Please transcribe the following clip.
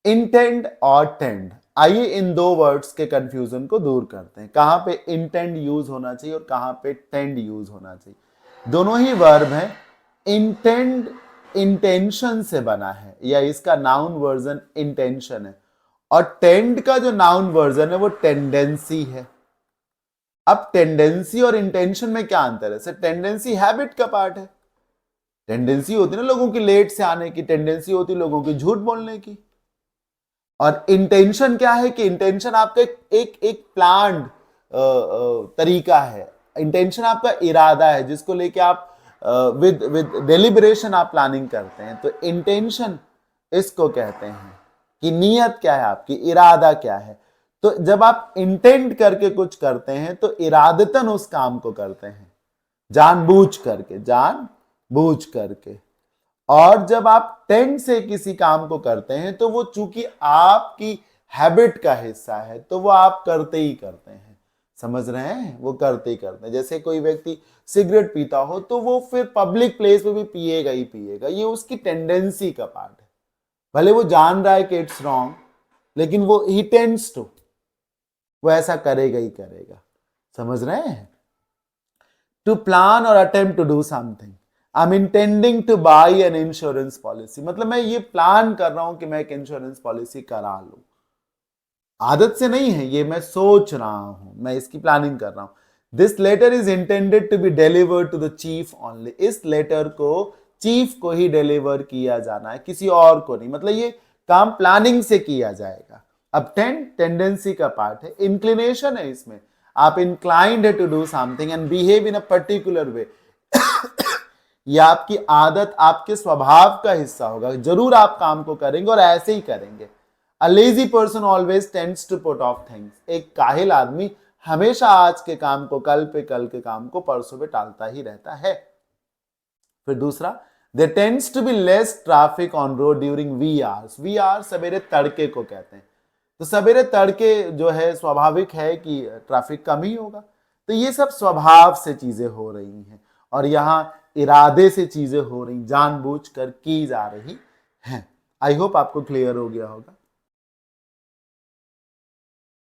Intend और tend, आइए इन दो वर्ड्स के कंफ्यूजन को दूर करते हैं। कहां पे इंटेंड यूज होना चाहिए और कहां पे टेंड यूज होना चाहिए। दोनों ही वर्ब हैं। इंटेंड इंटेंशन से बना है, या इसका नाउन वर्जन इंटेंशन है, और टेंड का जो नाउन वर्जन है वो टेंडेंसी है। अब टेंडेंसी और इंटेंशन में क्या अंतर है? टेंडेंसी हैबिट का पार्ट है। टेंडेंसी होती है ना लोगों की लेट से आने की, टेंडेंसी होती है लोगों की झूठ बोलने की। और इंटेंशन क्या है कि इंटेंशन आपका एक प्लान्ड तरीका है। इंटेंशन आपका इरादा है जिसको लेके आप विद विद डेलिब्रेशन आप प्लानिंग करते हैं। तो इंटेंशन इसको कहते हैं कि नीयत क्या है आपकी, इरादा क्या है। तो जब आप इंटेंट करके कुछ करते हैं तो इरादतन उस काम को करते हैं, जानबूझ करके। और जब आप टेंड से किसी काम को करते हैं तो वो चूंकि आपकी हैबिट का हिस्सा है तो वो आप करते ही करते हैं। समझ रहे हैं? वो करते ही करते हैं। जैसे कोई व्यक्ति सिगरेट पीता हो तो वो फिर पब्लिक प्लेस में भी पिएगा ही पिएगा, ये उसकी टेंडेंसी का पार्ट है। भले वो जान रहा है कि इट्स रॉन्ग, लेकिन वो ही टेंड्स टू, वो ऐसा करेगा ही करेगा। समझ रहे हैं? टू प्लान और attempt to do something. I am intending to buy an insurance policy, मतलब मैं ये प्लान कर रहा हूं कि मैं एक इंश्योरेंस पॉलिसी करा लूं। आदत से नहीं है, ये मैं सोच रहा हूं, मैं इसकी प्लानिंग कर रहा हूं। This letter is intended to be delivered to the chief only. इस लेटर को चीफ को ही डिलीवर किया जाना है, किसी और को नहीं। मतलब ये काम प्लानिंग से किया जाएगा। अब टेंडेंसी का पार्ट है, इंक्लिनेशन है इसमें। आप इंक्लाइंड है to do something and behave in a particular way. ये आपकी आदत, आपके स्वभाव का हिस्सा होगा। जरूर आप काम को करेंगे और ऐसे ही करेंगे। A lazy person always tends to put off things. एक काहिल आदमी हमेशा आज के काम को कल के काम को परसों पे टालता ही रहता है। फिर दूसरा, there tends to be less traffic on road during V hours. V hours सवेरे तड़के को कहते हैं। तो सवेरे तड़के जो है स्वाभाविक है कि ट्रैफिक कम ही होगा। तो ये सब स्वभाव से चीजें हो रही हैं और यहां इरादे से चीजें हो रही, जानबूझकर की जा रही हैं। आई होप आपको क्लियर हो गया होगा।